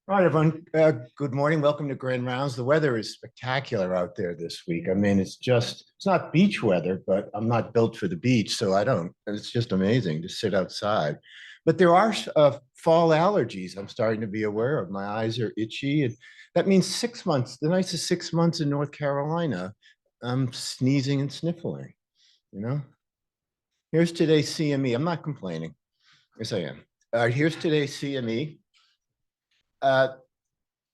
All right, everyone. Good morning. Welcome to Grand Rounds. The weather is spectacular out there this week. I mean, it's not beach weather, but I'm not built for the beach, so it's just amazing to sit outside. But there are fall allergies I'm starting to be aware of. My eyes are itchy, and that means 6 months, the nicest 6 months in North Carolina, I'm sneezing and sniffling, you know? Here's today's CME. I'm not complaining. Yes, I am. Here's today's CME.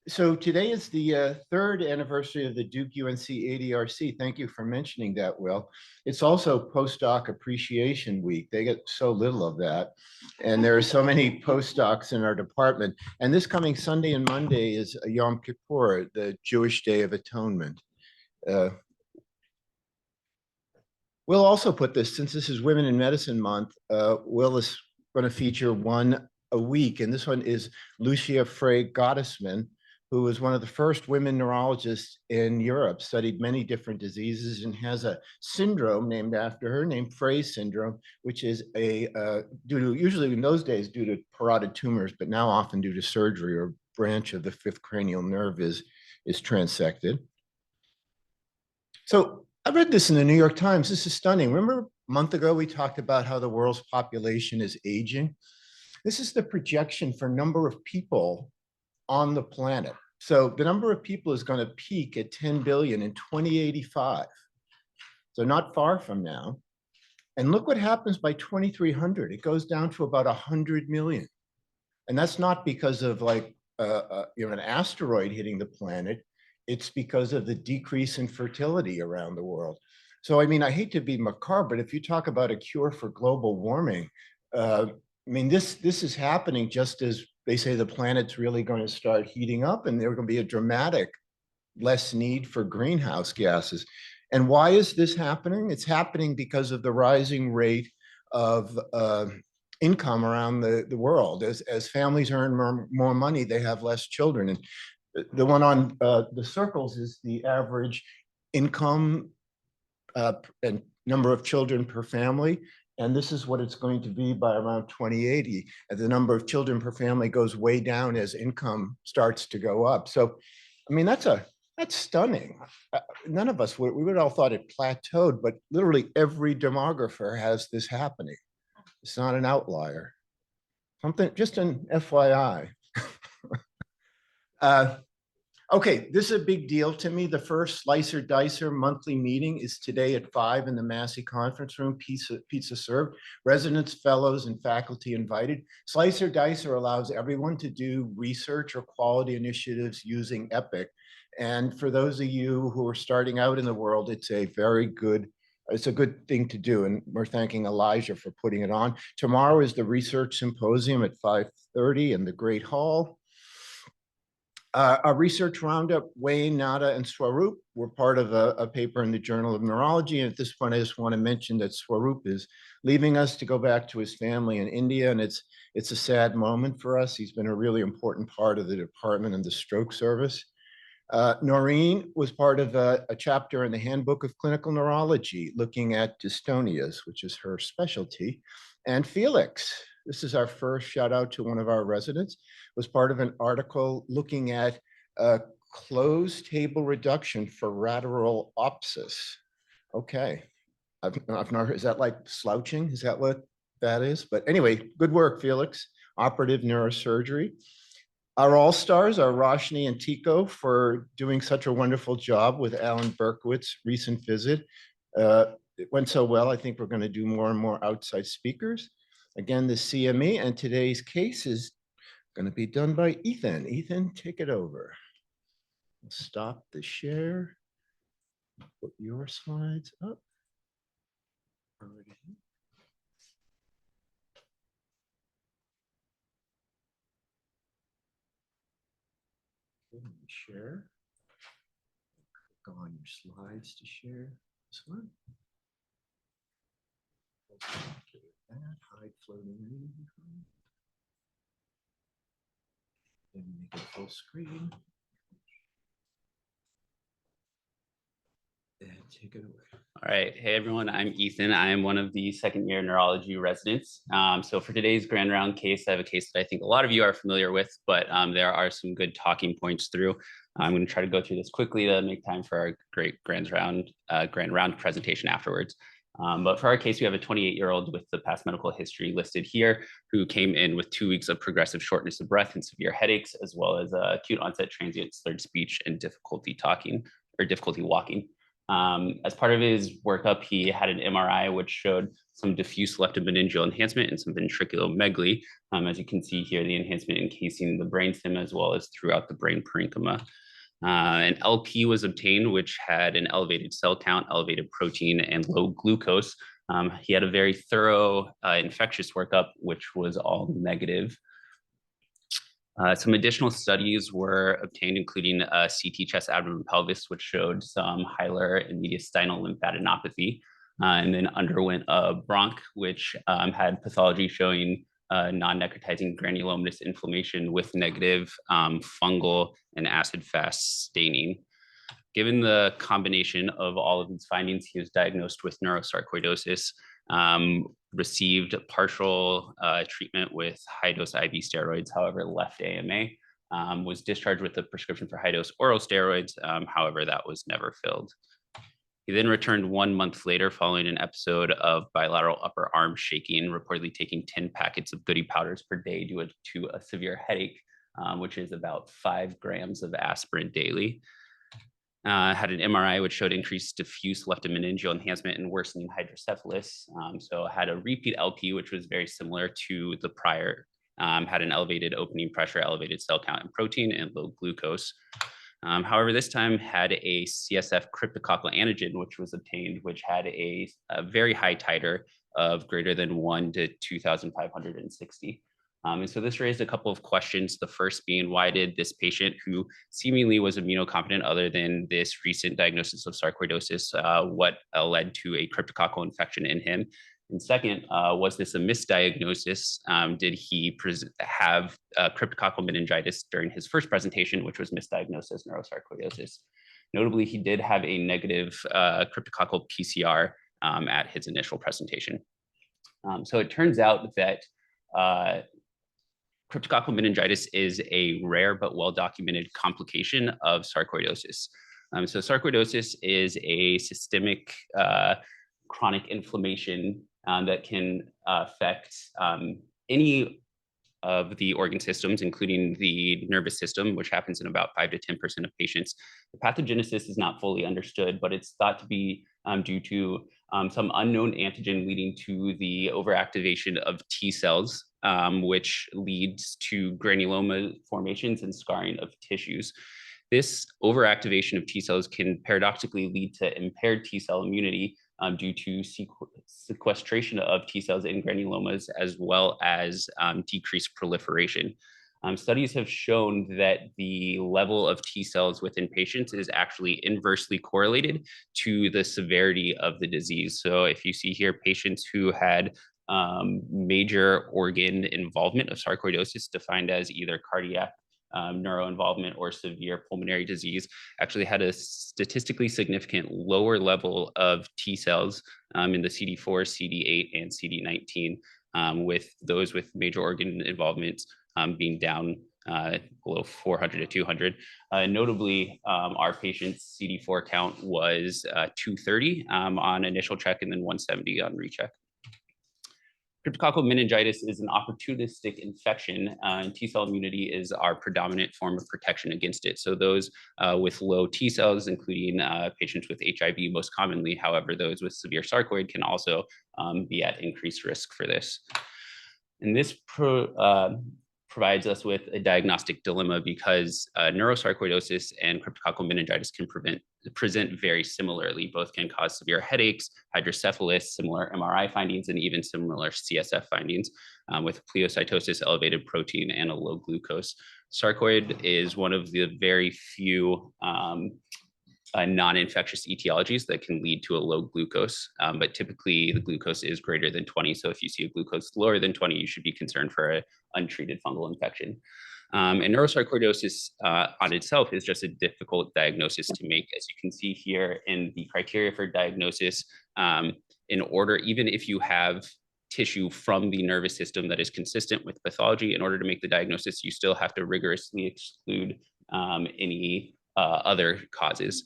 So today is the third anniversary of the Duke UNC ADRC. Thank you for mentioning that, Will. It's also postdoc appreciation week. They get so little of that. And there are so many postdocs in our department. And this coming Sunday and Monday is Yom Kippur, the Jewish Day of Atonement. We'll also put this, since this is Women in Medicine Month, Will is going to feature one a week. And this one is Lucia Frey Gottesman, who was one of the first women neurologists in Europe, studied many different diseases, and has a syndrome named after her, named Frey syndrome, which is usually in those days due to parotid tumors, but now often due to surgery or branch of the fifth cranial nerve is transected. So I read this in the New York Times. This is stunning. Remember a month ago, we talked about how the world's population is aging? This is the projection for number of people on the planet. So the number of people is going to peak at 10 billion in 2085. So not far from now. And look what happens by 2300. It goes down to about 100 million. And that's not because of an asteroid hitting the planet. It's because of the decrease in fertility around the world. So, I mean, I hate to be macabre, but if you talk about a cure for global warming, this is happening just as they say the planet's really going to start heating up, and there's going to be a dramatic less need for greenhouse gases. And why is this happening? It's happening because of the rising rate of income around the world. As families earn more money, they have less children. And the one on the circles is the average income and number of children per family. And this is what it's going to be by around 2080. And the number of children per family goes way down as income starts to go up. So, I mean, that's stunning. None of us, we would all thought it plateaued, but literally every demographer has this happening. It's not an outlier. Something, just an FYI. Okay, this is a big deal to me. The first Slicer Dicer monthly meeting is today at 5 in the Massey Conference Room, pizza served, residents, fellows, and faculty invited. Slicer Dicer allows everyone to do research or quality initiatives using EPIC. And for those of you who are starting out in the world, it's a good thing to do. And we're thanking Elijah for putting it on. Tomorrow is the research symposium at 5:30 in the Great Hall. Our research roundup, Wayne, Nada, and Swaroop were part of a paper in the Journal of Neurology. And at this point, I just want to mention that Swaroop is leaving us to go back to his family in India. And it's a sad moment for us. He's been a really important part of the department and the stroke service. Noreen was part of a chapter in the Handbook of Clinical Neurology, looking at dystonias, which is her specialty. And Felix, this is our first shout out to one of our residents, was part of an article looking at closed table reduction for lateralopsis. Okay, I've not heard, is that like slouching? Is that what that is? But anyway, good work, Felix. Operative neurosurgery. Our all-stars are Roshni and Tico for doing such a wonderful job with Alan Berkowitz's recent visit. It went so well, I think we're going to do more and more outside speakers. Again, the CME, and today's case is going to be done by Ethan. Ethan, take it over. Stop the share. Put your slides up. Share. Go on your slides to share this one. Hide floating meeting. Then make it full screen. And Take it away. All right. Hey, everyone. I'm Ethan. I am one of the second-year neurology residents. So for today's Grand Round case, I have a case that I think a lot of you are familiar with, but there are some good talking points through. I'm going to try to go through this quickly to make time for our great Grand Round presentation afterwards. But for our case, we have a 28-year-old with the past medical history listed here who came in with 2 weeks of progressive shortness of breath and severe headaches, as well as acute onset transient slurred speech and difficulty walking. As part of his workup, he had an MRI which showed some diffuse leptomeningeal enhancement and some ventriculomegaly. As you can see here, the enhancement encasing the brainstem as well as throughout the brain parenchyma. An LP was obtained, which had an elevated cell count, elevated protein, and low glucose. He had a very thorough infectious workup, which was all negative. Some additional studies were obtained, including a CT chest abdomen pelvis, which showed some hilar and mediastinal lymphadenopathy, and then underwent a bronch, which had pathology showing non-necrotizing granulomatous inflammation with negative fungal and acid-fast staining. Given the combination of all of these findings, he was diagnosed with neurosarcoidosis, received partial treatment with high-dose IV steroids, however, left AMA, was discharged with a prescription for high-dose oral steroids, however, that was never filled. He then returned 1 month later following an episode of bilateral upper arm shaking, reportedly taking 10 packets of goody powders per day due to a severe headache, which is about 5 grams of aspirin daily. Had an MRI which showed increased diffuse leptomeningeal enhancement and worsening hydrocephalus. So had a repeat LP, which was very similar to the prior. Had an elevated opening pressure, elevated cell count and protein, and low glucose. However, this time had a CSF cryptococcal antigen, which was obtained, which had a very high titer of greater than 1 to 2,560. And so this raised a couple of questions. The first being, why did this patient, who seemingly was immunocompetent other than this recent diagnosis of sarcoidosis, what led to a cryptococcal infection in him? And second, was this a misdiagnosis? Did he have cryptococcal meningitis during his first presentation, which was misdiagnosed as neurosarcoidosis? Notably, he did have a negative cryptococcal PCR at his initial presentation. So it turns out that cryptococcal meningitis is a rare but well-documented complication of sarcoidosis. So sarcoidosis is a systemic chronic inflammation that can affect any of the organ systems, including the nervous system, which happens in about 5 to 10% of patients. The pathogenesis is not fully understood, but it's thought to be due to some unknown antigen leading to the overactivation of T cells, which leads to granuloma formations and scarring of tissues. This overactivation of T cells can paradoxically lead to impaired T cell immunity due to sequestration of T cells in granulomas, as well as decreased proliferation. Studies have shown that the level of T cells within patients is actually inversely correlated to the severity of the disease. So if you see here, patients who had major organ involvement of sarcoidosis, defined as either cardiac neuro involvement or severe pulmonary disease, actually had a statistically significant lower level of T cells in the CD4, CD8, and CD19, with those with major organ involvement being down below 400 to 200. Notably, our patient's CD4 count was 230 on initial check and then 170 on recheck. Cryptococcal meningitis is an opportunistic infection, and T cell immunity is our predominant form of protection against it. So those with low T cells, including patients with HIV most commonly, however, those with severe sarcoid can also be at increased risk for this. And this provides us with a diagnostic dilemma because neurosarcoidosis and cryptococcal meningitis can present very similarly. Both can cause severe headaches, hydrocephalus, similar MRI findings, and even similar CSF findings with pleocytosis, elevated protein, and a low glucose. Sarcoid is one of the very few non-infectious etiologies that can lead to a low glucose, but typically the glucose is greater than 20. So if you see a glucose lower than 20, you should be concerned for an untreated fungal infection. And neurosarcoidosis on itself is just a difficult diagnosis to make. As you can see here in the criteria for diagnosis, in order, even if you have tissue from the nervous system that is consistent with pathology, in order to make the diagnosis, you still have to rigorously exclude any other causes.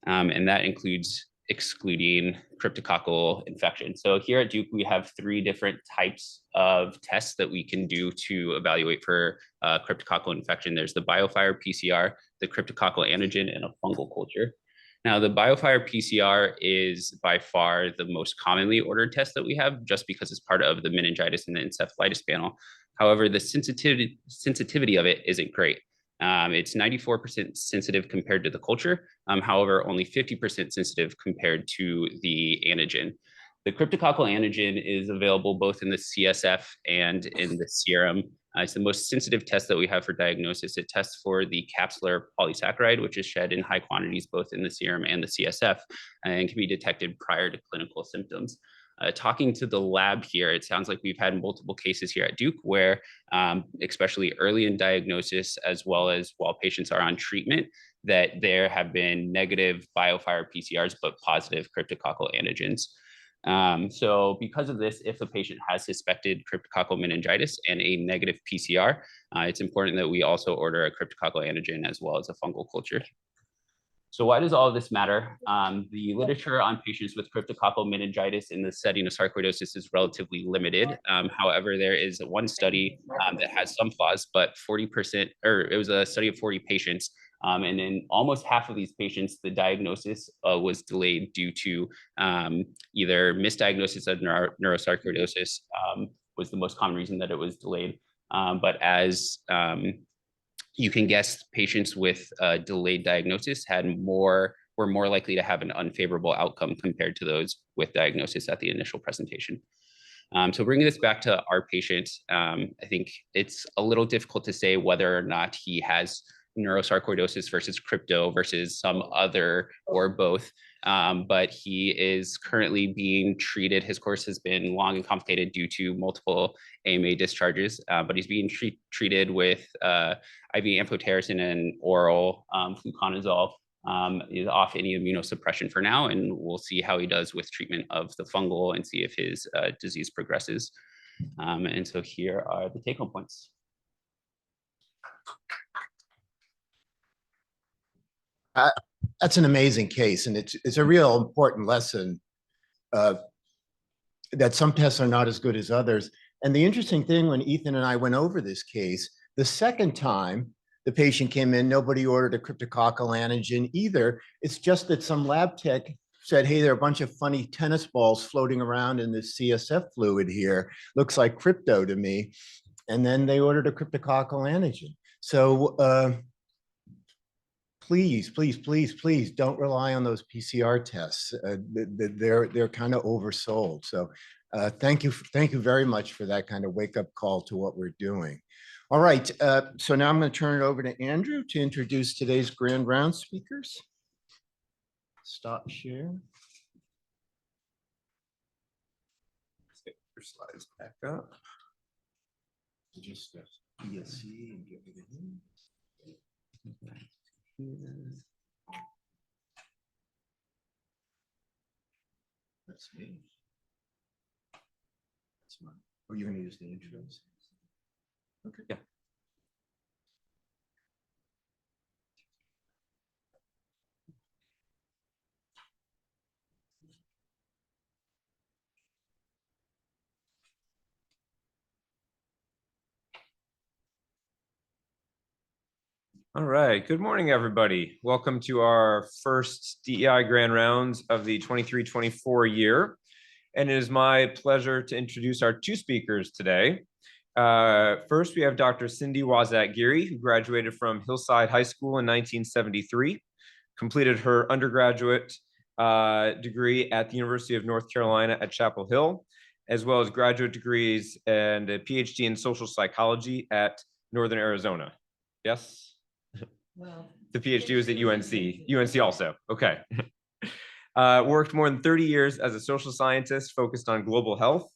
And that includes excluding cryptococcal infection. So here at Duke, we have 3 different types of tests that we can do to evaluate for cryptococcal infection. There's the BioFire PCR, the cryptococcal antigen, and a fungal culture. Now, the BioFire PCR is by far the most commonly ordered test that we have, just because it's part of the meningitis and the encephalitis panel. However, the sensitivity of it isn't great. It's 94% sensitive compared to the culture. However, only 50% sensitive compared to the antigen. The cryptococcal antigen is available both in the CSF and in the serum. It's the most sensitive test that we have for diagnosis. It tests for the capsular polysaccharide, which is shed in high quantities both in the serum and the CSF, and can be detected prior to clinical symptoms. Talking to the lab here, it sounds like we've had multiple cases here at Duke where, especially early in diagnosis, as well as while patients are on treatment, that there have been negative BioFire PCRs, but positive cryptococcal antigens. So because of this, if a patient has suspected cryptococcal meningitis and a negative PCR, it's important that we also order a cryptococcal antigen as well as a fungal culture. So why does all of this matter? The literature on patients with cryptococcal meningitis in the setting of sarcoidosis is relatively limited. However, there is one study that has some flaws, but 40%, or it was a study of 40 patients. And in almost half of these patients, the diagnosis was delayed due to either misdiagnosis of neurosarcoidosis was the most common reason that it was delayed. But as you can guess, patients with delayed diagnosis were more likely to have an unfavorable outcome compared to those with diagnosis at the initial presentation. So bringing this back to our patient, I think it's a little difficult to say whether or not he has neurosarcoidosis versus crypto versus some other or both. But he is currently being treated. His course has been long and complicated due to multiple AMA discharges, but he's being treated with IV amphotericin and oral fluconazole. Is off any immunosuppression for now, and we'll see how he does with treatment of the fungal and see if his disease progresses. And so here are the take-home points. That's an amazing case, and it's a real important lesson that some tests are not as good as others. And the interesting thing, when Ethan and I went over this case, the second time the patient came in, nobody ordered a cryptococcal antigen either. It's just that some lab tech said, hey, there are a bunch of funny tennis balls floating around in this CSF fluid here. Looks like crypto to me. And then they ordered a cryptococcal antigen. So please don't rely on those PCR tests. They're kind of oversold. So thank you very much for that kind of wake-up call to what we're doing. All right, so now I'm going to turn it over to Andrew to introduce today's Grand Round speakers. Stop share. Let's get your slides back up. Just ESC and get it in. That's me. That's mine. Are you going to use the intros? Okay. Yeah. All right. Good morning, everybody. Welcome to our first DEI Grand Rounds of the 23-24 year. And it is my pleasure to introduce our 2 speakers today. First, we have Dr. Cindy Waszak Geary, who graduated from Hillside High School in 1973, completed her undergraduate degree at the University of North Carolina at Chapel Hill, as well as graduate degrees and a PhD in social psychology at Northern Arizona. Yes? Well, the PhD was at UNC also. Okay. Worked more than 30 years as a social scientist focused on global health,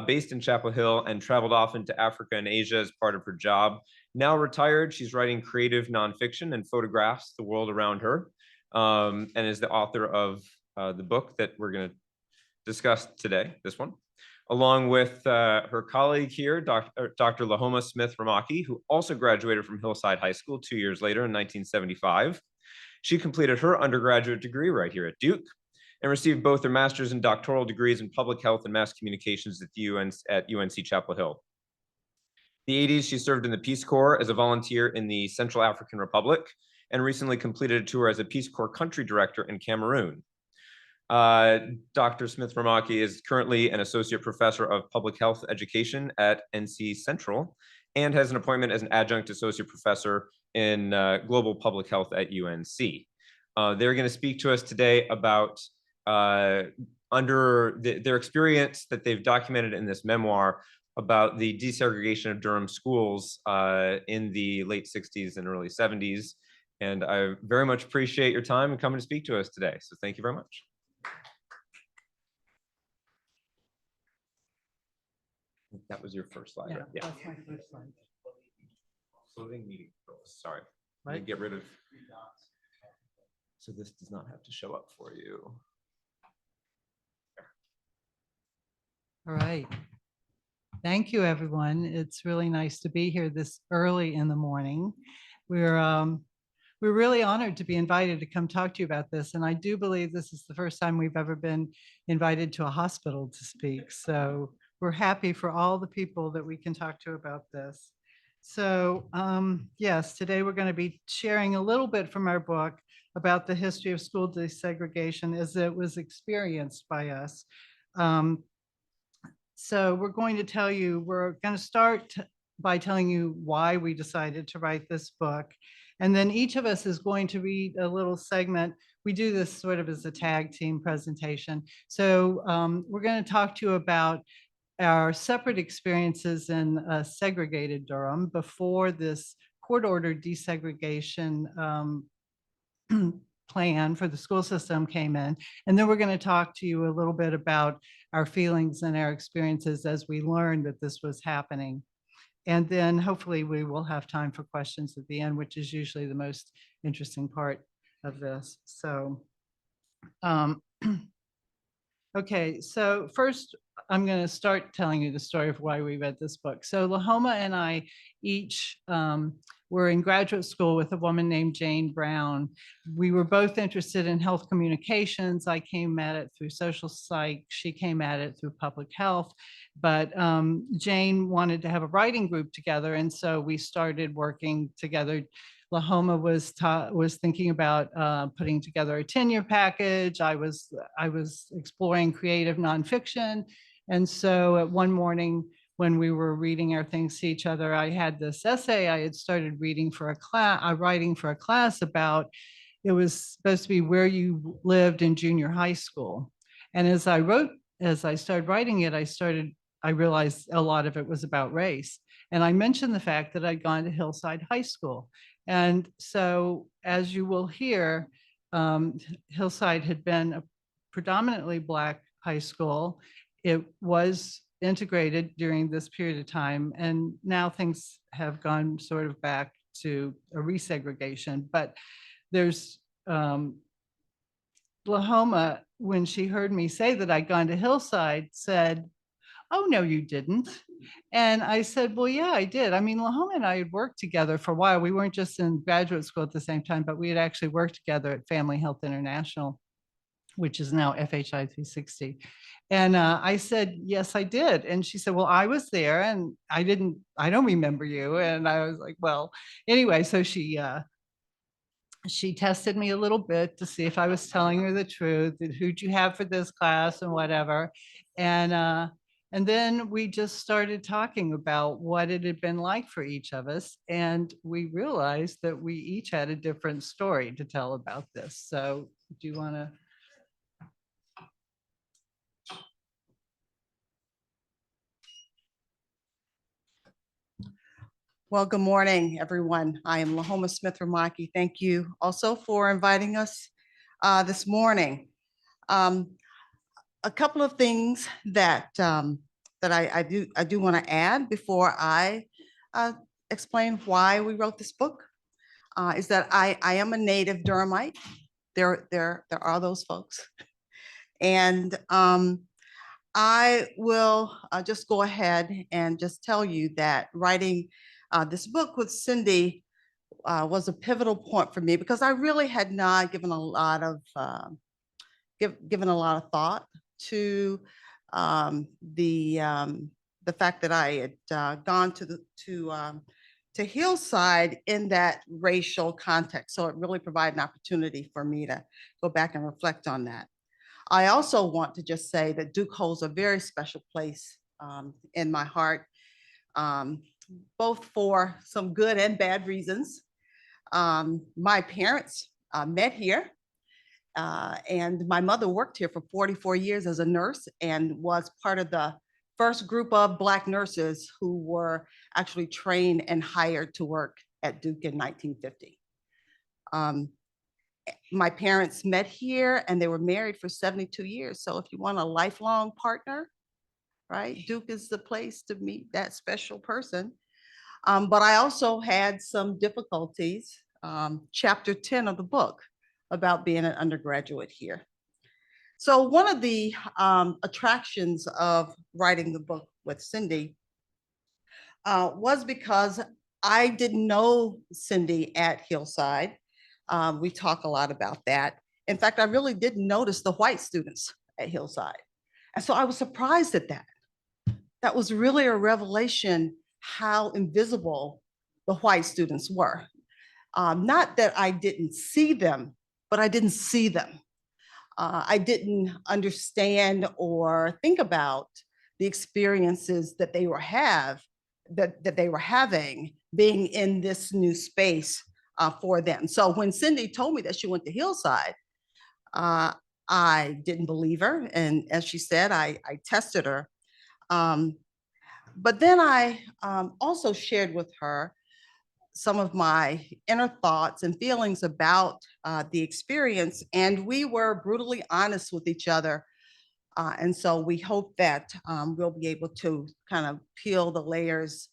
based in Chapel Hill and traveled often to Africa and Asia as part of her job. Now retired, she's writing creative nonfiction and photographs the world around her, and is the author of the book that we're going to discuss today, this one, along with her colleague here, Dr. LaHoma Romocki, who also graduated from Hillside High School 2 years later in 1975. She completed her undergraduate degree right here at Duke and received both her master's and doctoral degrees in public health and mass communications at UNC Chapel Hill. In the 80s, she served in the Peace Corps as a volunteer in the Central African Republic and recently completed a tour as a Peace Corps country director in Cameroon. Dr. Romocki is currently an associate professor of public health education at NC Central and has an appointment as an adjunct associate professor in global public health at UNC. They're going to speak to us today about their experience that they've documented in this memoir about the desegregation of Durham schools in the late 60s and early 70s. And I very much appreciate your time and coming to speak to us today. So thank you very much. That was your first slide, right? Yeah. That's my first slide. Clothing meeting rules. Sorry. Let me Right. get rid of. So this does not have to show up for you. All right. Thank you, everyone. It's really nice to be here this early in the morning. We're really honored to be invited to come talk to you about this. And I do believe this is the first time we've ever been invited to a hospital to speak. So we're happy for all the people that we can talk to about this. So yes, today we're going to be sharing a little bit from our book about the history of school desegregation as it was experienced by us. So we're going to start by telling you why we decided to write this book. And then each of us is going to read a little segment. We do this sort of as a tag team presentation. So we're going to talk to you about our separate experiences in segregated Durham before this court-ordered desegregation plan for the school system came in. And then we're going to talk to you a little bit about our feelings and our experiences as we learned that this was happening. And then hopefully we will have time for questions at the end, which is usually the most interesting part of this. So, okay, so first I'm going to start telling you the story of why we read this book. So LaHoma and I each were in graduate school with a woman named Jane Brown. We were both interested in health communications. I came at it through social psych. She came at it through public health. But Jane wanted to have a writing group together. And so we started working together. LaHoma was thinking about putting together a tenure package. I was exploring creative nonfiction. And so at one morning, when we were reading our things to each other, I had this essay I had started reading for a class, writing for a class about, it was supposed to be where you lived in junior high school. And as I started writing it, I realized a lot of it was about race. And I mentioned the fact that I'd gone to Hillside High School. And so as you will hear, Hillside had been a predominantly Black high school. It was integrated during this period of time, and now things have gone sort of back to a resegregation. But there's LaHoma, when she heard me say that I'd gone to Hillside, said, "Oh, no, you didn't." And I said, "Well, yeah, I did. I mean, LaHoma and I had worked together for a while. We weren't just in graduate school at the same time, but we had actually worked together at Family Health International, which is now FHI 360. And I said, "Yes, I did." And she said, "Well, I was there and I don't remember you." And I was like, well, anyway, so she tested me a little bit to see if I was telling her the truth, and who'd you have for this class and whatever. And then we just started talking about what it had been like for each of us. And we realized that we each had a different story to tell about this. So do you want to? Well, good morning, everyone. I am LaHoma Romocki. Thank you also for inviting us this morning. A couple of things that that I do want to add before I explain why we wrote this book is that I am a native Durhamite. There are those folks. And I will just go ahead and just tell you that writing this book with Cindy was a pivotal point for me because I really had not given a lot of thought to the fact that I had gone to Hillside in that racial context. So it really provided an opportunity for me to go back and reflect on that. I also want to just say that Duke holds a very special place in my heart, both for some good and bad reasons. My parents met here, and my mother worked here for 44 years as a nurse and was part of the first group of Black nurses who were actually trained and hired to work at Duke in 1950. My parents met here and they were married for 72 years. So if you want a lifelong partner, right, Duke is the place to meet that special person. But I also had some difficulties, chapter 10 of the book, about being an undergraduate here. So one of the attractions of writing the book with Cindy was because I didn't know Cindy at Hillside. We talk a lot about that. In fact, I really didn't notice the white students at Hillside. And so I was surprised at that. That was really a revelation how invisible the white students were. Not that I didn't see them, but I didn't see them. I didn't understand or think about the experiences that they were having being in this new space for them. So when Cindy told me that she went to Hillside, I didn't believe her. And as she said, I tested her. But then I also shared with her some of my inner thoughts and feelings about the experience. And we were brutally honest with each other. And so we hope that we'll be able to kind of peel the layers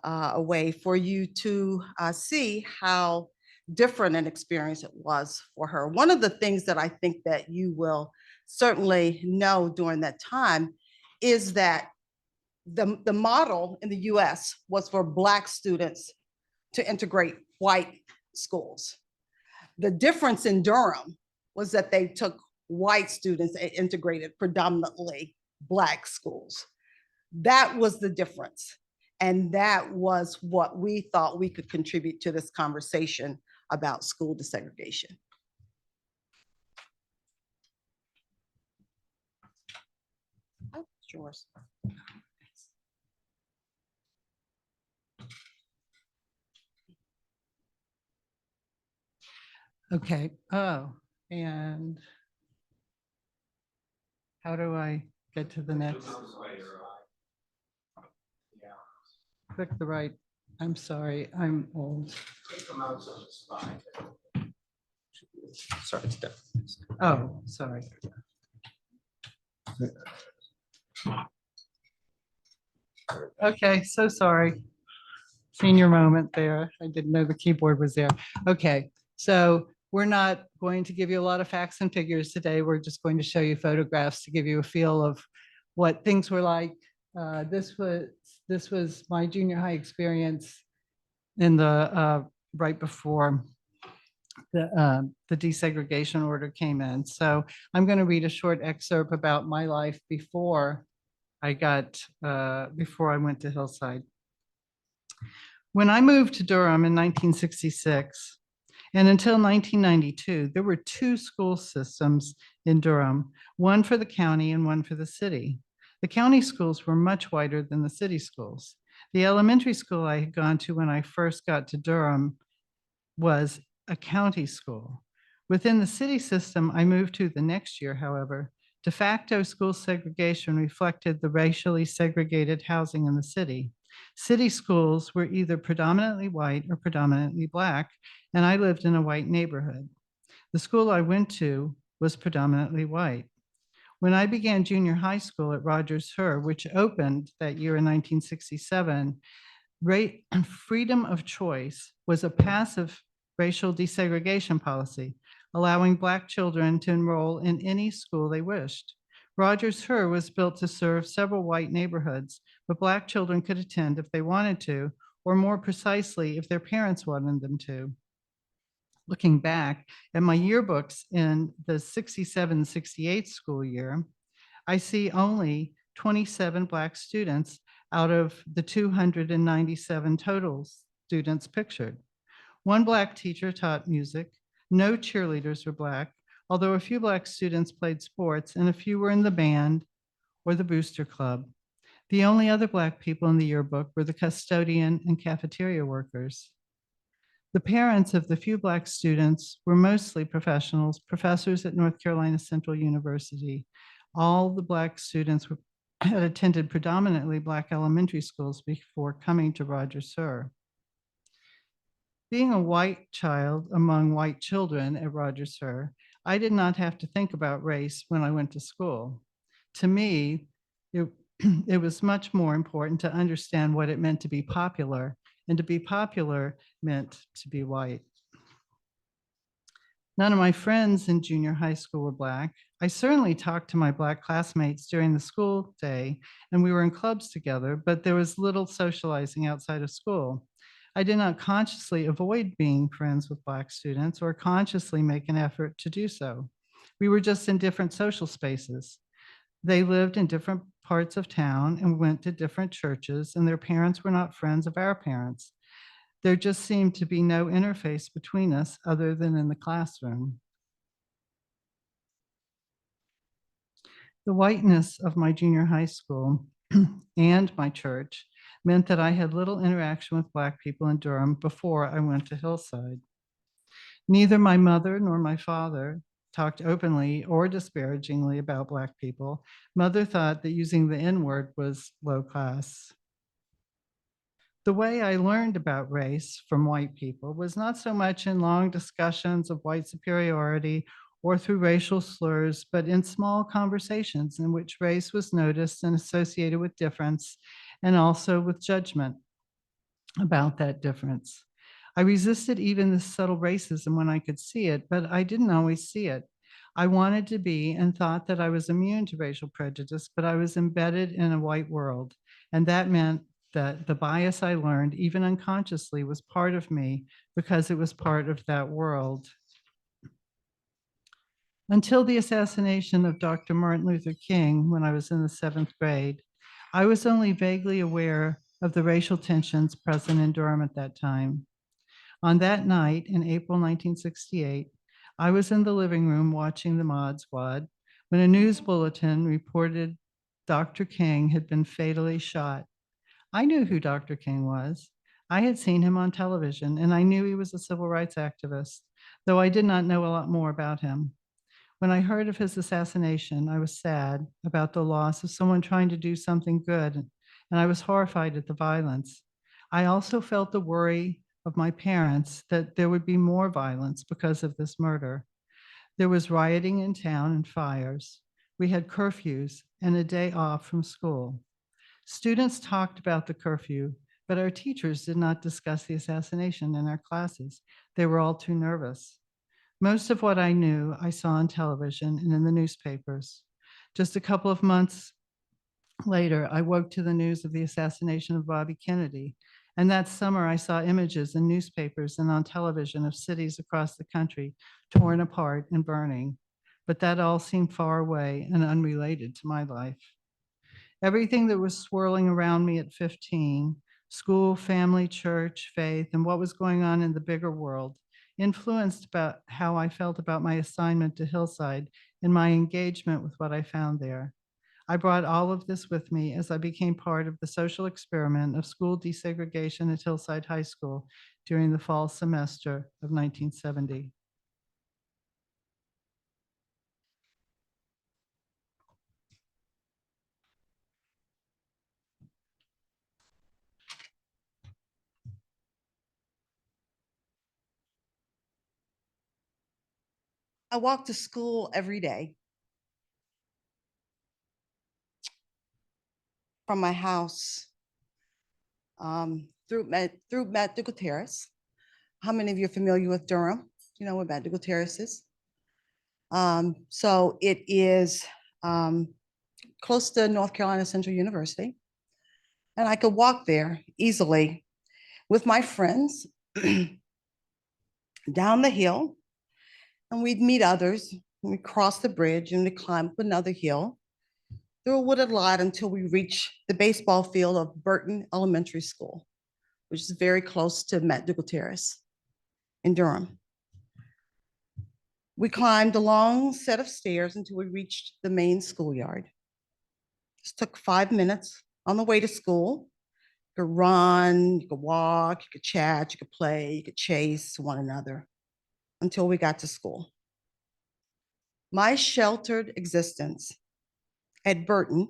away for you to see how different an experience it was for her. One of the things that I think that you will certainly know during that time is that the model in the US was for Black students to integrate white schools. The difference in Durham was that they took white students and integrated predominantly Black schools. That was the difference. And that was what we thought we could contribute to this conversation about school desegregation. Oh, it's yours. Okay. Oh, and how do I get to the next? Click the right. I'm sorry, I'm old. Sorry, it's done. Oh, sorry. Okay, so sorry. Senior moment there. I didn't know the keyboard was there. Okay, so we're not going to give you a lot of facts and figures today. We're just going to show you photographs to give you a feel of what things were like. This was my junior high experience in the right before the desegregation order came in. So I'm going to read a short excerpt about my life before I went to Hillside. When I moved to Durham in 1966, and until 1992, there were two school systems in Durham, one for the county and one for the city. The county schools were much wider than the city schools. The elementary school I had gone to when I first got to Durham was a county school. Within the city system I moved to the next year, however, de facto school segregation reflected the racially segregated housing in the city. City schools were either predominantly white or predominantly Black, and I lived in a white neighborhood. The school I went to was predominantly white. When I began junior high school at Rogers Her, which opened that year in 1967, freedom of choice was a passive racial desegregation policy, allowing Black children to enroll in any school they wished. Rogers Her was built to serve several white neighborhoods, but Black children could attend if they wanted to, or more precisely, if their parents wanted them to. Looking back at my yearbooks in the 67-68 school year, I see only 27 Black students out of the 297 total students pictured. One Black teacher taught music. No cheerleaders were Black, although a few Black students played sports and a few were in the band or the booster club. The only other Black people in the yearbook were the custodian and cafeteria workers. The parents of the few Black students were mostly professionals, professors at North Carolina Central University. All the Black students had attended predominantly Black elementary schools before coming to Rogers Her. Being a white child among white children at Rogers Her, I did not have to think about race when I went to school. To me, it was much more important to understand what it meant to be popular, and to be popular meant to be white. None of my friends in junior high school were Black. I certainly talked to my Black classmates during the school day, and we were in clubs together, but there was little socializing outside of school. I did not consciously avoid being friends with Black students or consciously make an effort to do so. We were just in different social spaces. They lived in different parts of town and went to different churches, and their parents were not friends of our parents. There just seemed to be no interface between us other than in the classroom. The whiteness of my junior high school and my church meant that I had little interaction with Black people in Durham before I went to Hillside. Neither my mother nor my father talked openly or disparagingly about Black people. Mother thought that using the N-word was low class. The way I learned about race from white people was not so much in long discussions of white superiority or through racial slurs, but in small conversations in which race was noticed and associated with difference, and also with judgment about that difference. I resisted even the subtle racism when I could see it, but I didn't always see it. I wanted to be and thought that I was immune to racial prejudice, but I was embedded in a white world. And that meant that the bias I learned, even unconsciously, was part of me because it was part of that world. Until the assassination of Dr. Martin Luther King, when I was in the 7th grade, I was only vaguely aware of the racial tensions present in Durham at that time. On that night in April 1968, I was in the living room watching the Mod Squad when a news bulletin reported Dr. King had been fatally shot. I knew who Dr. King was. I had seen him on television, and I knew he was a civil rights activist, though I did not know a lot more about him. When I heard of his assassination, I was sad about the loss of someone trying to do something good, and I was horrified at the violence. I also felt the worry of my parents that there would be more violence because of this murder. There was rioting in town and fires. We had curfews and a day off from school. Students talked about the curfew, but our teachers did not discuss the assassination in our classes. They were all too nervous. Most of what I knew, I saw on television and in the newspapers. Just a couple of months later, I woke to the news of the assassination of Bobby Kennedy. And that summer, I saw images in newspapers and on television of cities across the country torn apart and burning. But that all seemed far away and unrelated to my life. Everything that was swirling around me at 15, school, family, church, faith, and what was going on in the bigger world, influenced about how I felt about my assignment to Hillside and my engagement with what I found there. I brought all of this with me as I became part of the social experiment of school desegregation at Hillside High School during the fall semester of 1970. I walk to school every day. from my house through McDougal Terrace. How many of you are familiar with Durham? You know what McDougal Terrace is? So it is close to North Carolina Central University. And I could walk there easily with my friends down the hill, and we'd meet others. And we'd cross the bridge and we'd climb up another hill through a wooded lot until we reach the baseball field of Burton Elementary School, which is very close to McDougal Terrace in Durham. We climbed a long set of stairs until we reached the main schoolyard. This took 5 minutes on the way to school. You could run, you could walk, you could chat, you could play, you could chase one another until we got to school. My sheltered existence at Burton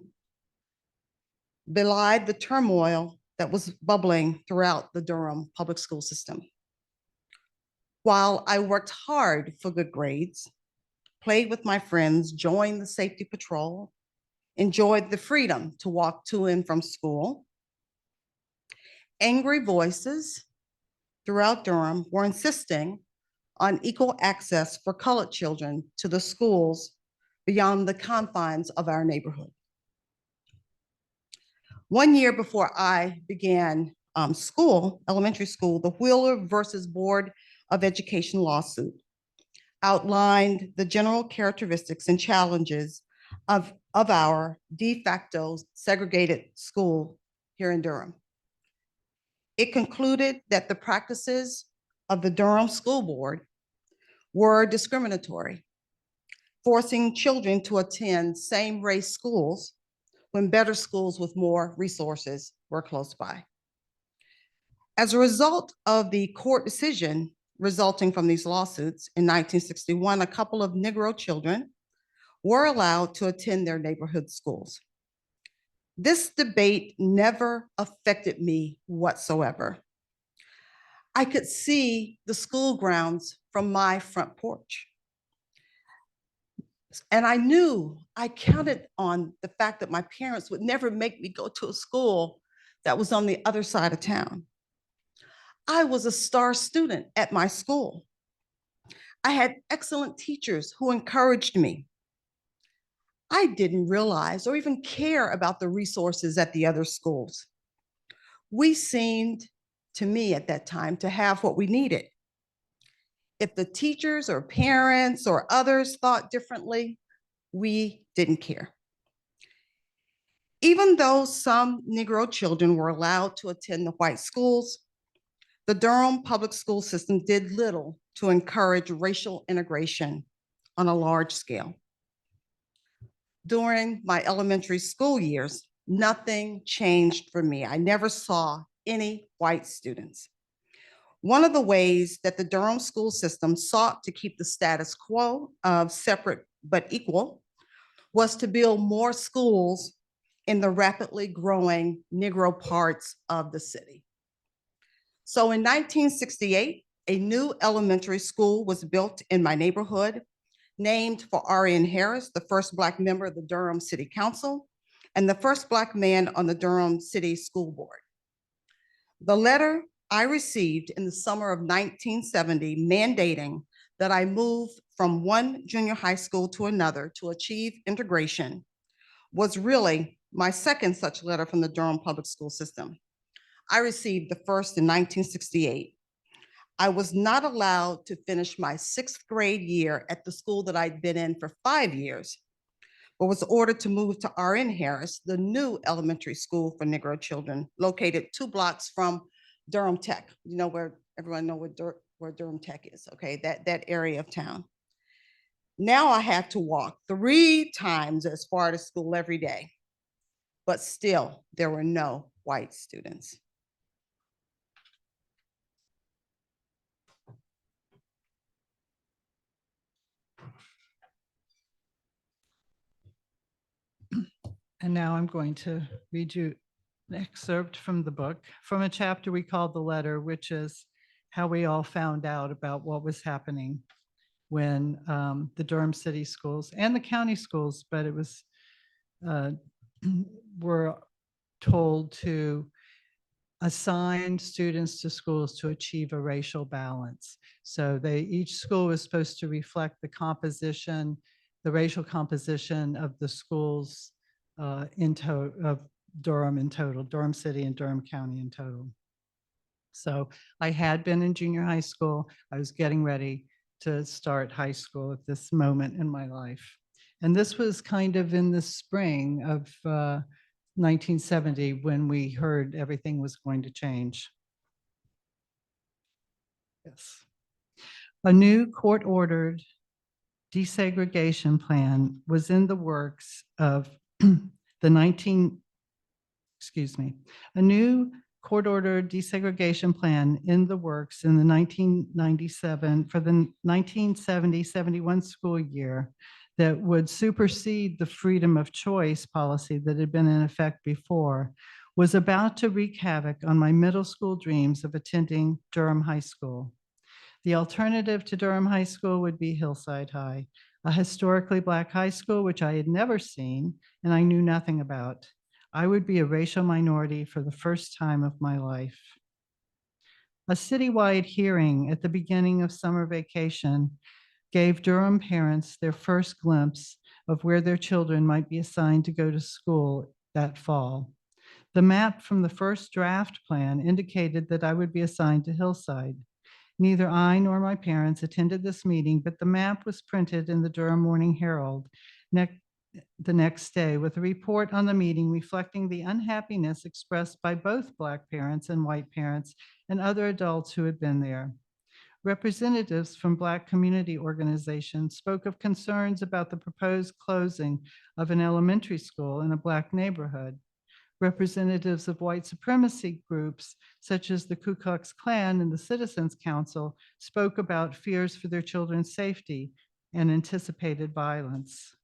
belied the turmoil that was bubbling throughout the Durham public school system. While I worked hard for good grades, played with my friends, joined the safety patrol, enjoyed the freedom to walk to and from school, angry voices throughout Durham were insisting on equal access for colored children to the schools beyond the confines of our neighborhood. 1 year before I began school, elementary school, the Wheeler versus Board of Education lawsuit outlined the general characteristics and challenges of our de facto segregated school here in Durham. It concluded that the practices of the Durham School Board were discriminatory, forcing children to attend same-race schools when better schools with more resources were close by. As a result of the court decision resulting from these lawsuits in 1961, a couple of Negro children were allowed to attend their neighborhood schools. This debate never affected me whatsoever. I could see the school grounds from my front porch. And I knew, I counted on the fact that my parents would never make me go to a school that was on the other side of town. I was a star student at my school. I had excellent teachers who encouraged me. I didn't realize or even care about the resources at the other schools. We seemed, to me at that time, to have what we needed. If the teachers or parents or others thought differently, we didn't care. Even though some Negro children were allowed to attend the white schools, the Durham public school system did little to encourage racial integration on a large scale. During my elementary school years, nothing changed for me. I never saw any white students. One of the ways that the Durham school system sought to keep the status quo of separate but equal was to build more schools in the rapidly growing Negro parts of the city. So in 1968, a new elementary school was built in my neighborhood, named for R.N. Harris, the first Black member of the Durham City Council and the first Black man on the Durham City School Board. The letter I received in the summer of 1970 mandating that I move from one junior high school to another to achieve integration was really my second such letter from the Durham public school system. I received the first in 1968. I was not allowed to finish my 6th grade year at the school that I'd been in for 5 years, but was ordered to move to R.N. Harris, the new elementary school for Negro children, located 2 blocks from Durham Tech. You know where everyone know where Durham Tech is, okay? That area of town. Now I had to walk 3 times as far to school every day, but still there were no white students. And now I'm going to read you an excerpt from the book, from a chapter we call The Letter, which is how we all found out about what was happening when the Durham City schools and the county schools, but it was were told to assign students to schools to achieve a racial balance. So each school was supposed to reflect the composition, the racial composition of the schools of Durham in total, Durham City and Durham County in total. So I had been in junior high school. I was getting ready to start high school at this moment in my life. And this was kind of in the spring of 1970 when we heard everything was going to change. Yes. A new court-ordered desegregation plan was in the works of a new court-ordered desegregation plan in the works in the 1997 for the 1970-71 school year that would supersede the freedom of choice policy that had been in effect before, was about to wreak havoc on my middle school dreams of attending Durham High School. The alternative to Durham High School would be Hillside High, a historically Black high school which I had never seen and I knew nothing about. I would be a racial minority for the first time of my life. A citywide hearing at the beginning of summer vacation gave Durham parents their first glimpse of where their children might be assigned to go to school that fall. The map from the first draft plan indicated that I would be assigned to Hillside. Neither I nor my parents attended this meeting, but the map was printed in the Durham Morning Herald the next day with a report on the meeting reflecting the unhappiness expressed by both Black parents and white parents and other adults who had been there. Representatives from Black community organizations spoke of concerns about the proposed closing of an elementary school in a Black neighborhood. Representatives of white supremacy groups, such as the Ku Klux Klan and the Citizens Council, spoke about fears for their children's safety and anticipated violence.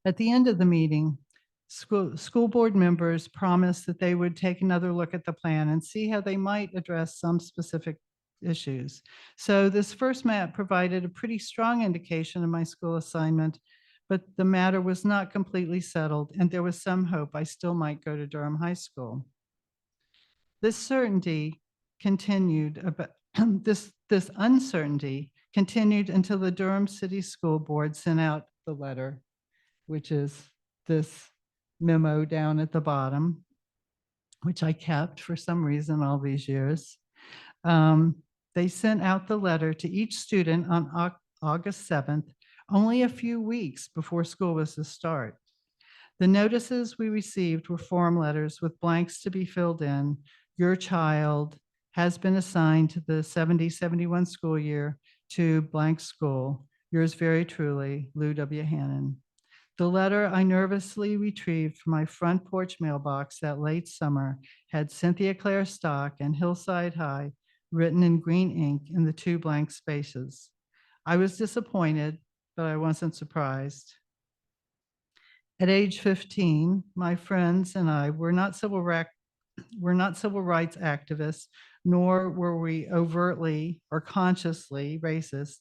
At the end of the meeting, school board members promised that they would take another look at the plan and see how they might address some specific issues. So this first map provided a pretty strong indication of my school assignment, but the matter was not completely settled and there was some hope I still might go to Durham High School. This certainty continued, this uncertainty continued until the Durham City School Board sent out the letter, which is this memo down at the bottom, which I kept for some reason all these years. They sent out the letter to each student on August 7th, only a few weeks before school was to start. The notices we received were form letters with blanks to be filled in. Your child has been assigned to the 70-71 school year to blank school. Yours very truly, Lou W. Hannon. The letter I nervously retrieved from my front porch mailbox that late summer had Cynthia Claire Stock and Hillside High written in green ink in the two blank spaces. I was disappointed, but I wasn't surprised. At age 15, my friends and I were not civil rights activists, nor were we overtly or consciously racist.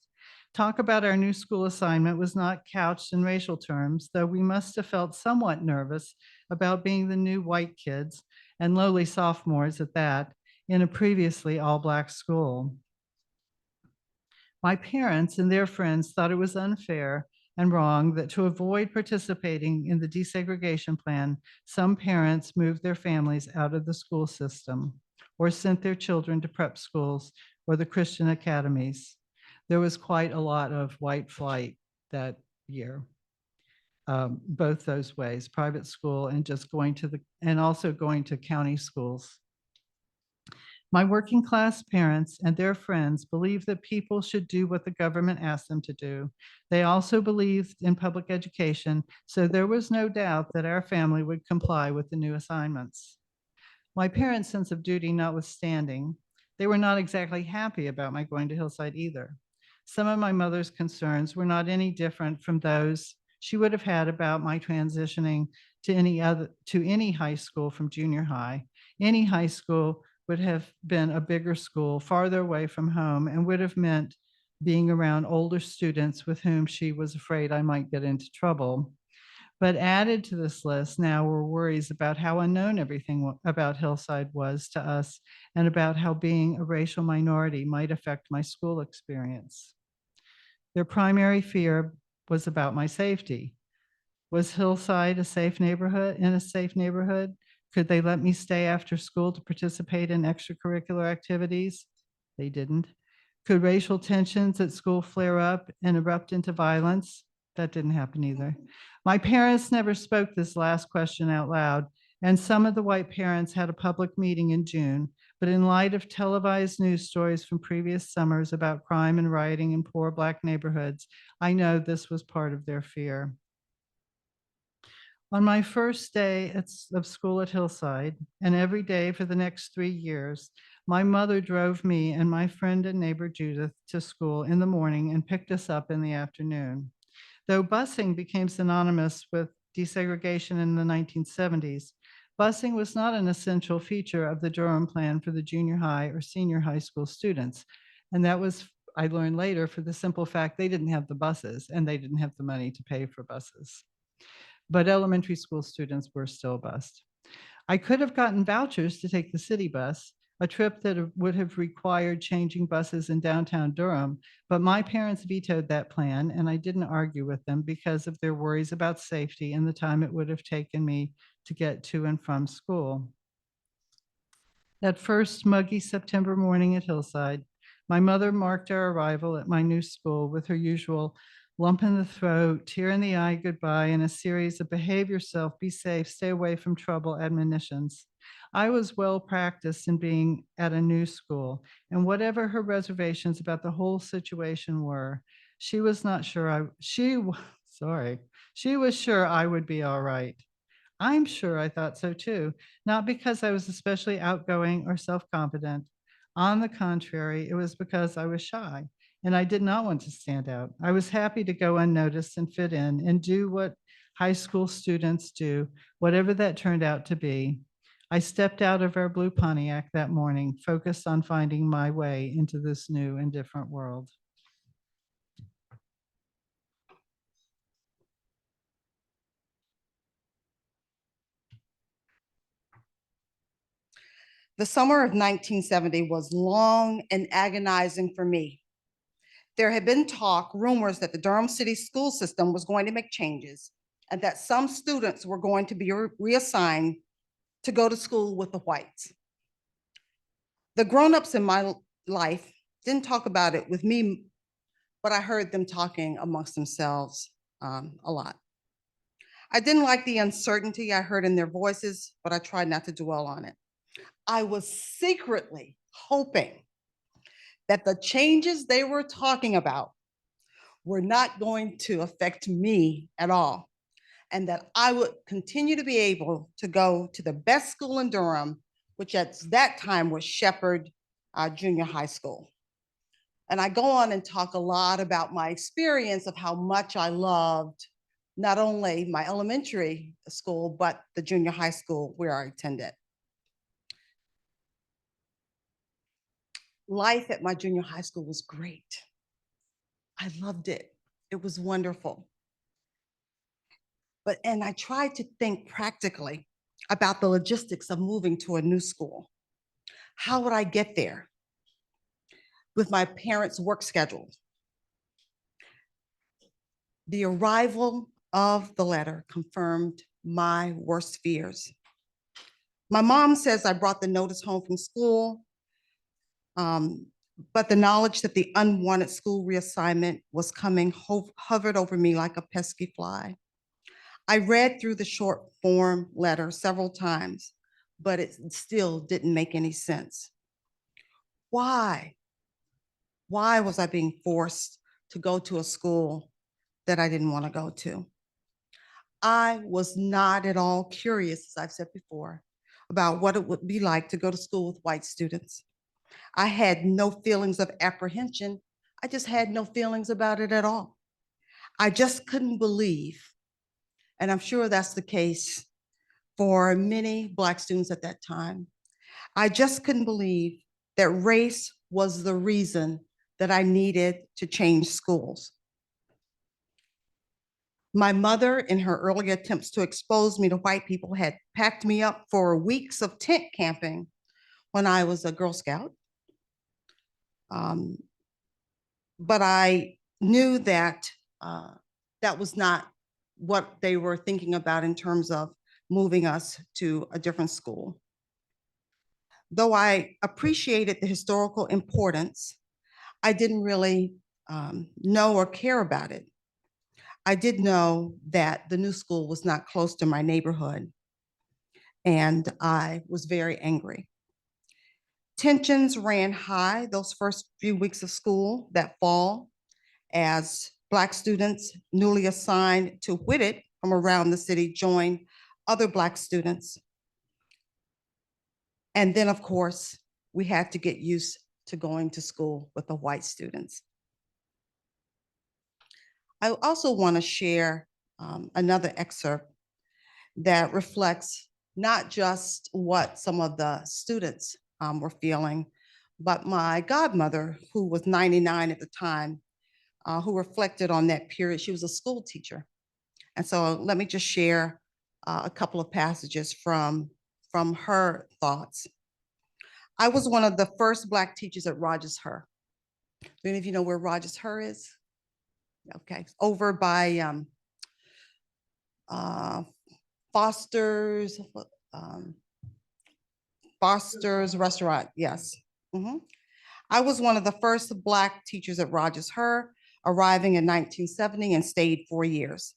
Talk about our new school assignment was not couched in racial terms, though we must have felt somewhat nervous about being the new white kids and lowly sophomores at that in a previously all-Black school. My parents and their friends thought it was unfair and wrong that to avoid participating in the desegregation plan, some parents moved their families out of the school system or sent their children to prep schools or the Christian academies. There was quite a lot of white flight that year, both those ways, private school and just and also going to county schools. My working class parents and their friends believed that people should do what the government asked them to do. They also believed in public education, so there was no doubt that our family would comply with the new assignments. My parents' sense of duty notwithstanding, they were not exactly happy about my going to Hillside either. Some of my mother's concerns were not any different from those she would have had about my transitioning to any high school from junior high. Any high school would have been a bigger school, farther away from home, and would have meant being around older students with whom she was afraid I might get into trouble. But added to this list now were worries about how unknown everything about Hillside was to us and about how being a racial minority might affect my school experience. Their primary fear was about my safety. Was Hillside a safe neighborhood, in a safe neighborhood? Could they let me stay after school to participate in extracurricular activities? They didn't. Could racial tensions at school flare up and erupt into violence? That didn't happen either. My parents never spoke this last question out loud, and some of the white parents had a public meeting in June, but in light of televised news stories from previous summers about crime and rioting in poor Black neighborhoods, I know this was part of their fear. On my first day of school at Hillside, and every day for the next 3 years, my mother drove me and my friend and neighbor Judith to school in the morning and picked us up in the afternoon. Though busing became synonymous with desegregation in the 1970s, busing was not an essential feature of the Durham plan for the junior high or senior high school students. And that was, I learned later, for the simple fact they didn't have the buses and they didn't have the money to pay for buses. But elementary school students were still bused. I could have gotten vouchers to take the city bus, a trip that would have required changing buses in downtown Durham, but my parents vetoed that plan, and I didn't argue with them because of their worries about safety and the time it would have taken me to get to and from school. That first muggy September morning at Hillside, my mother marked our arrival at my new school with her usual lump in the throat, tear in the eye goodbye, and a series of behave yourself, be safe, stay away from trouble admonitions. I was well practiced in being at a new school, and whatever her reservations about the whole situation were, she was not sure she was sure I would be all right. I'm sure I thought so too, not because I was especially outgoing or self-confident. On the contrary, it was because I was shy and I did not want to stand out. I was happy to go unnoticed and fit in and do what high school students do, whatever that turned out to be. I stepped out of our blue Pontiac that morning, focused on finding my way into this new and different world. The summer of 1970 was long and agonizing for me. There had been rumors that the Durham City school system was going to make changes and that some students were going to be reassigned to go to school with the whites. The grown-ups in my life didn't talk about it with me, but I heard them talking amongst themselves a lot. I didn't like the uncertainty I heard in their voices, but I tried not to dwell on it. I was secretly hoping that the changes they were talking about were not going to affect me at all, and that I would continue to be able to go to the best school in Durham, which at that time was Shepherd Junior High School. And I go on and talk a lot about my experience of how much I loved not only my elementary school, but the junior high school where I attended. Life at my junior high school was great. I loved it. It was wonderful. And I tried to think practically about the logistics of moving to a new school. How would I get there with my parents' work schedule? The arrival of the letter confirmed my worst fears. My mom says I brought the notice home from school, but the knowledge that the unwanted school reassignment was coming hovered over me like a pesky fly. I read through the short form letter several times, but it still didn't make any sense. Why? Why was I being forced to go to a school that I didn't want to go to? I was not at all curious, as I've said before, about what it would be like to go to school with white students. I had no feelings of apprehension. I just had no feelings about it at all. I just couldn't believe, and I'm sure that's the case for many Black students at that time, I just couldn't believe that race was the reason that I needed to change schools. My mother, in her early attempts to expose me to white people, had packed me up for weeks of tent camping when I was a Girl Scout. But I knew that that was not what they were thinking about in terms of moving us to a different school. Though I appreciated the historical importance, I didn't really know or care about it. I did know that the new school was not close to my neighborhood, and I was very angry. Tensions ran high those first few weeks of school that fall as Black students newly assigned to Whitted from around the city joined other Black students. And then, of course, we had to get used to going to school with the white students. I also want to share another excerpt that reflects not just what some of the students were feeling, but my godmother, who was 99 at the time, who reflected on that period. She was a school teacher. And so let me just share a couple of passages from her thoughts. I was one of the first Black teachers at Rogers Her. Do any of you know where Rogers Her is? Okay, over by Foster's restaurant, yes. I was one of the first Black teachers at Rogers Her, arriving in 1970 and stayed 4 years.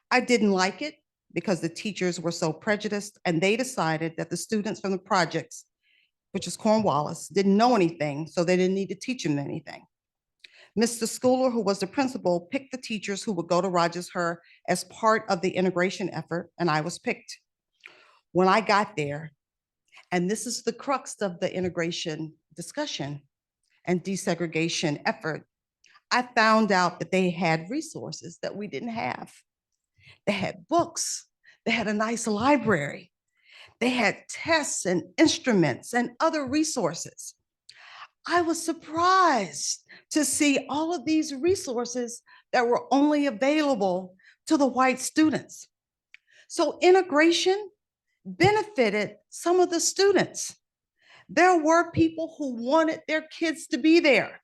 I didn't like it because the teachers were so prejudiced, and they decided that the students from the projects, which is Cornwallis, didn't know anything, so they didn't need to teach them anything. Mr. Schooler, who was the principal, picked the teachers who would go to Rogers Her as part of the integration effort, and I was picked. When I got there, and this is the crux of the integration discussion and desegregation effort, I found out that they had resources that we didn't have. They had books, they had a nice library, they had tests and instruments and other resources. I was surprised to see all of these resources that were only available to the white students. So integration benefited some of the students. There were people who wanted their kids to be there.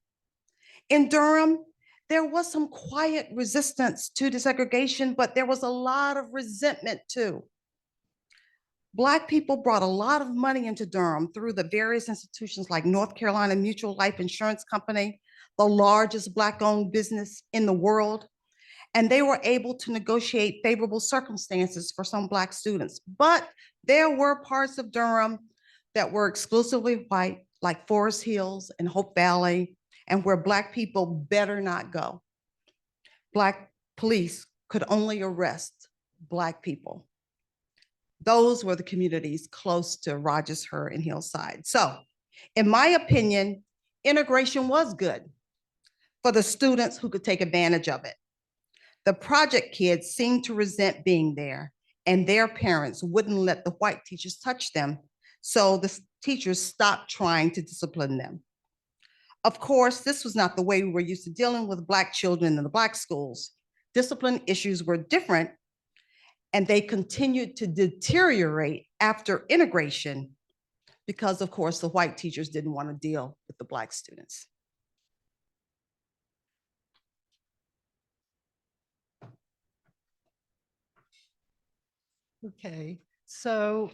In Durham, there was some quiet resistance to desegregation, but there was a lot of resentment too. Black people brought a lot of money into Durham through the various institutions like North Carolina Mutual Life Insurance Company, the largest Black-owned business in the world, and they were able to negotiate favorable circumstances for some Black students. But there were parts of Durham that were exclusively white, like Forest Hills and Hope Valley, and where Black people better not go. Black police could only arrest Black people. Those were the communities close to Rogers Her and Hillside. So in my opinion, integration was good for the students who could take advantage of it. The project kids seemed to resent being there, and their parents wouldn't let the white teachers touch them. So the teachers stopped trying to discipline them. Of course, this was not the way we were used to dealing with Black children in the Black schools. Discipline issues were different, and they continued to deteriorate after integration because, of course, the white teachers didn't want to deal with the Black students. Okay, so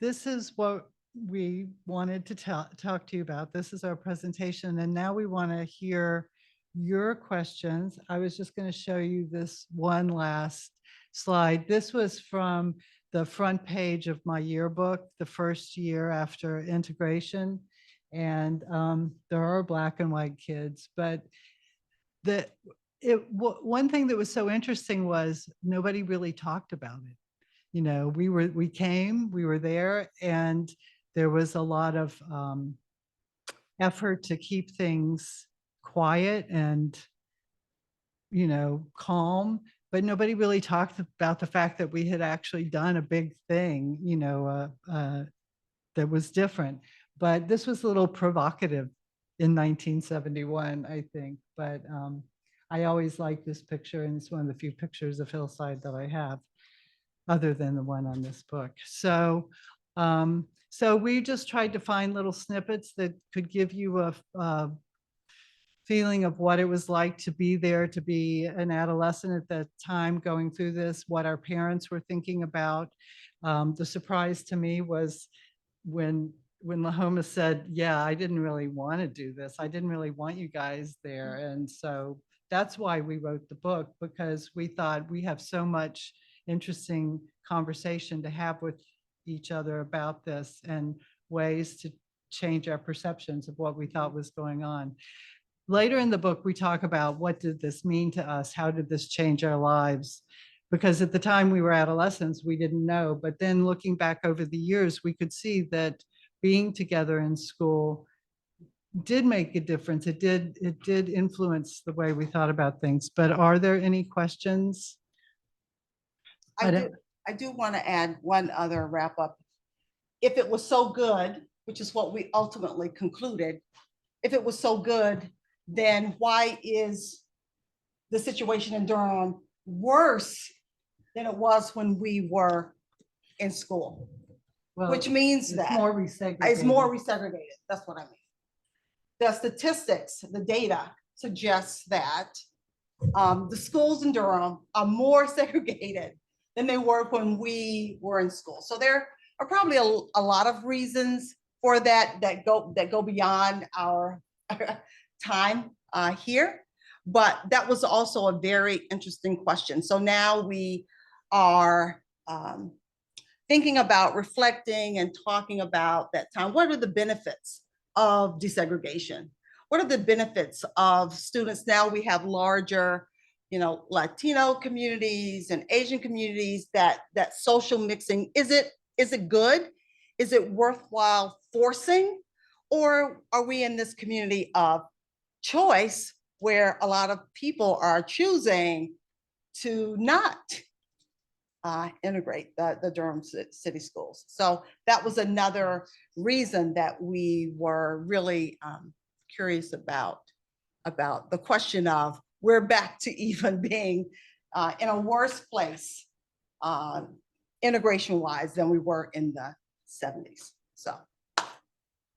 this is what we wanted to talk to you about. This is our presentation, and now we want to hear your questions. I was just going to show you this one last slide. This was from the front page of my yearbook, the first year after integration, and there are Black and white kids, but one thing that was so interesting was nobody really talked about it. You know, we were there, and there was a lot of effort to keep things quiet and, you know, calm, but nobody really talked about the fact that we had actually done a big thing, you know, that was different. But this was a little provocative in 1971, I think, but I always like this picture, and it's one of the few pictures of Hillside that I have, other than the one on this book. So, so we just tried to find little snippets that could give you a feeling of what it was like to be there, to be an adolescent at that time going through this, what our parents were thinking about. The surprise to me was when LaHoma said, yeah, I didn't really want to do this. I didn't really want you guys there. And so that's why we wrote the book, because we thought we have so much interesting conversation to have with each other about this and ways to change our perceptions of what we thought was going on. Later in the book, we talk about what did this mean to us? How did this change our lives? Because at the time we were adolescents, we didn't know. But then looking back over the years, we could see that being together in school did make a difference. It did influence the way we thought about things. But are there any questions? I do want to add one other wrap up. If it was so good, which is what we ultimately concluded, if it was so good, then why is the situation in Durham worse than it was when we were in school? Well, Which means it's that more resegregated. it's more resegregated. That's what I mean. The statistics, the data suggests that the schools in Durham are more segregated than they were when we were in school. So there are probably a lot of reasons for that go beyond our time here. But that was also a very interesting question. So now we are thinking about reflecting and talking about that time. What are the benefits of desegregation? What are the benefits of students? Now we have larger, Latino communities and Asian communities, that social mixing. Is it good? Is it worthwhile forcing? Or are we in this community of choice where a lot of people are choosing to not integrate the Durham city schools? So that was another reason that we were really curious about the question of, we're back to even being in a worse place integration wise than we were in the 70s. So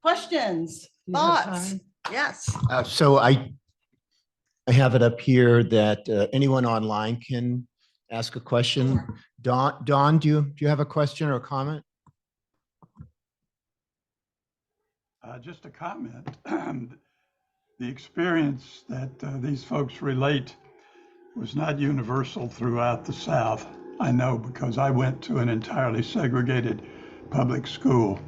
questions, Do you have thoughts? time? Yes. So I have it up here that anyone online can ask a question. Dawn, do you have a question or a comment? Just a comment. The experience that these folks relate was not universal throughout the South. I know, because I went to an entirely segregated public school.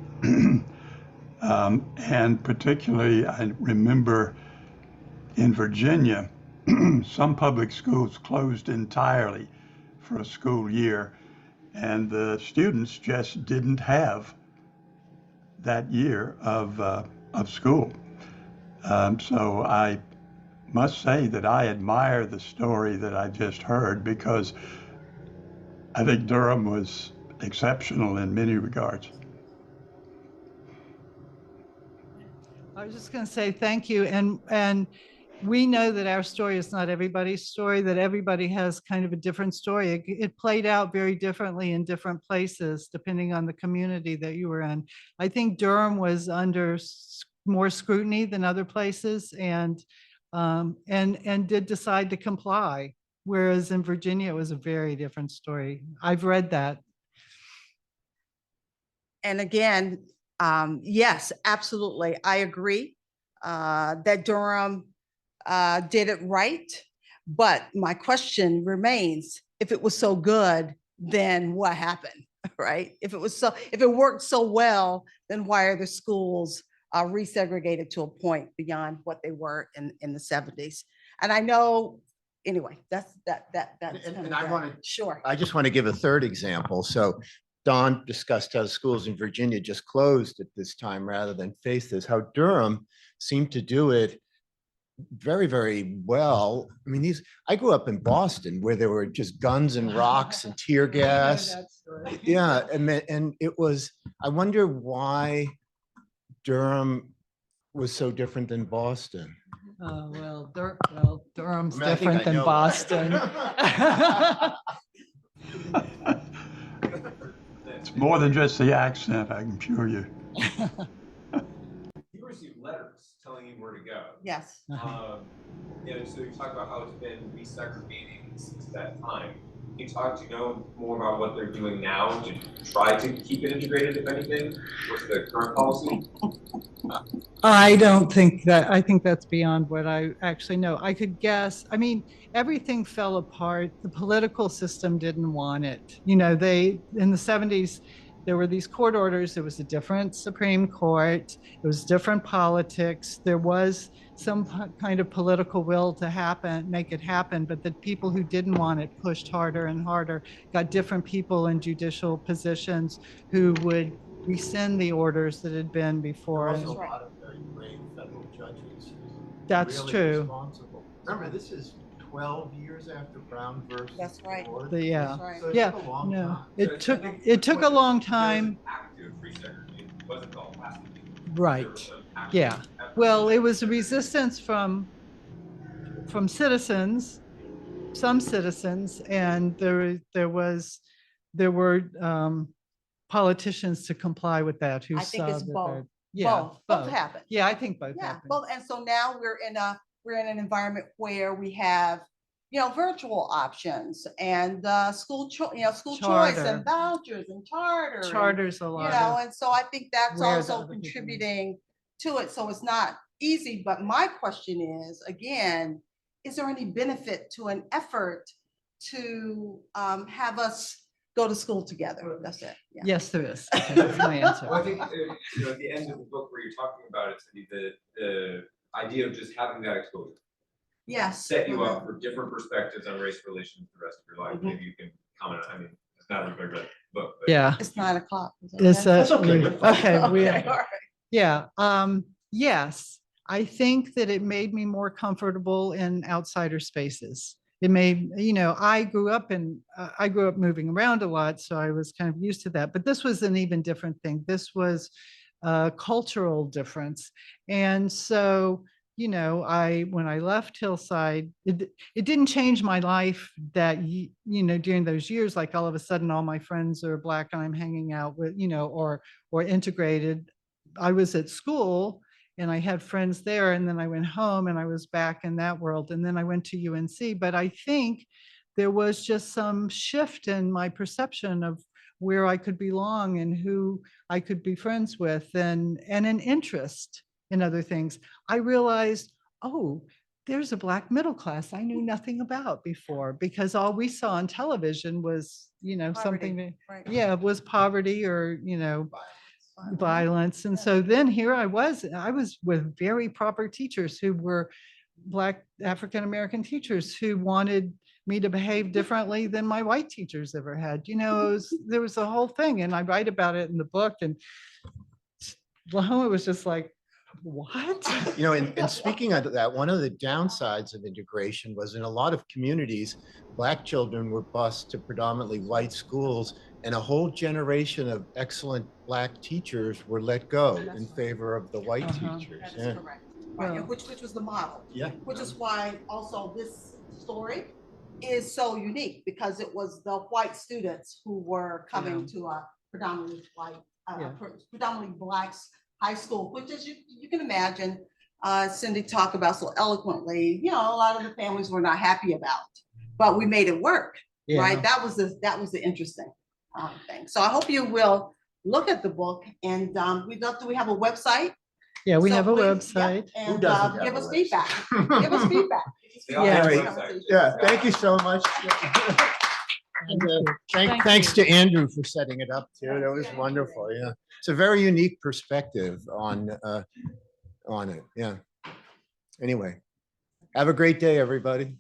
And particularly, I remember in Virginia, some public schools closed entirely for a school year, and the students just didn't have that year of school. So I must say that I admire the story that I just heard, because I think Durham was exceptional in many regards. I was just going to say thank you. And we know that our story is not everybody's story, that everybody has kind of a different story. It played out very differently in different places, depending on the community that you were in. I think Durham was under more scrutiny than other places, and did decide to comply. Whereas in Virginia, it was a very different story. I've read that. And again, yes, absolutely. I agree that Durham did it right. But my question remains, if it was so good, then what happened, right? If it worked so well, then why are the schools resegregated to a point beyond what they were in the 70s? And I know, anyway, that's And I want to, sure. I just want to give a third example. So Don discussed how schools in Virginia just closed at this time rather than face this, how Durham seemed to do it very, very well. I mean, I grew up in Boston, where there were just guns and rocks and tear gas. Yeah, and it was, I wonder why Durham was so different than Boston. Well, Durham's I mean, I think different I than know. Boston. It's more than just the accent, I can assure you. You received letters telling you where to go. Yes. And so you talk about how it's been resegregating since that time. Can you talk to know more about what they're doing now to try to keep it integrated, if anything? What's the current policy? I don't think that, I think that's beyond what I actually know. I could guess. I mean, everything fell apart. The political system didn't want it. You know, they, in the 70s, there were these court orders. There was a different Supreme Court. It was different politics. There was some kind of political will to happen, make it happen, but the people who didn't want it pushed harder and harder, got different people in judicial positions who would rescind the orders that had been There before. are And also a lot of very brave federal judges. That's really true. Responsible. Remember, this is 12 years after Brown versus. That's right. Ford. Yeah. That's right. So it Yeah, took a long no, time. it took a long time. Active resegregation. It wasn't all passive. Right. There was some active Yeah. effort Well, to it was a desegregate. resistance from citizens, some citizens, and there were politicians to comply with that who I think saw it's that. both. Yeah, Both happened. Yeah, I think both Yeah, happened. both. And so now we're in an environment where we have, virtual options and school choice Charter. and vouchers and charter. and, Charters a lot of, and so I think that's where the also other people are. contributing to it. So it's not easy, but my question is, again, is there any benefit to an effort to have us go to school together? That's it. Yeah. Yes, there is. Okay, that's my answer. Well, I think, at the end of the book where you're talking about it, Cindy, the idea of just having that exposure Yes. set you up for different perspectives on race relations the rest of your life. Mhm. Maybe you can comment on, I mean, it's not everybody read the book, but. Yeah. It's 9:00. Is that It's okay? That's okay. okay. We, Okay, all right. yeah. Yes, I think that it made me more comfortable in outsider spaces. It made, I grew up moving around a lot, so I was kind of used to that. But this was an even different thing. This was a cultural difference. And so, when I left Hillside, it didn't change my life that, during those years, like all of a sudden all my friends are Black and I'm hanging out with, or integrated. I was at school and I had friends there, and then I went home and I was back in that world. And then I went to UNC, but I think there was just some shift in my perception of where I could belong and who I could be friends with, and an interest in other things. I realized, oh, there's a Black middle class I knew nothing about before, because all we saw on television was, something that, Right. yeah, was poverty or, Violence. violence. And so then here I was with very proper teachers who were Black African-American teachers who wanted me to behave differently than my white teachers ever had. There was a whole thing, and I write about it in the book, and LaHoma was just like, what? And speaking of that, one of the downsides of integration was in a lot of communities, Black children were bused to predominantly white schools, and a whole generation of excellent Black teachers were let go in favor of the white teachers. That is correct. Right, and which was the model. Yeah. Which is why also this story is so unique, because it was the white students who were coming to a predominantly white, predominantly Black high school, which, as you can imagine, Cindy talked about so eloquently, a lot of the families were not happy about, but we made it work, right? That was the interesting thing. So I hope you will look at the book, and do we have a website? Yeah, we So have a please, website. And Who doesn't have give a us website? feedback. Give us feedback. Yeah. Yeah, thank you so much. And, Thank thanks you. to Andrew for setting it up too. That was wonderful. Yeah, it's a very unique perspective on it. Yeah. Anyway, have a great day, everybody.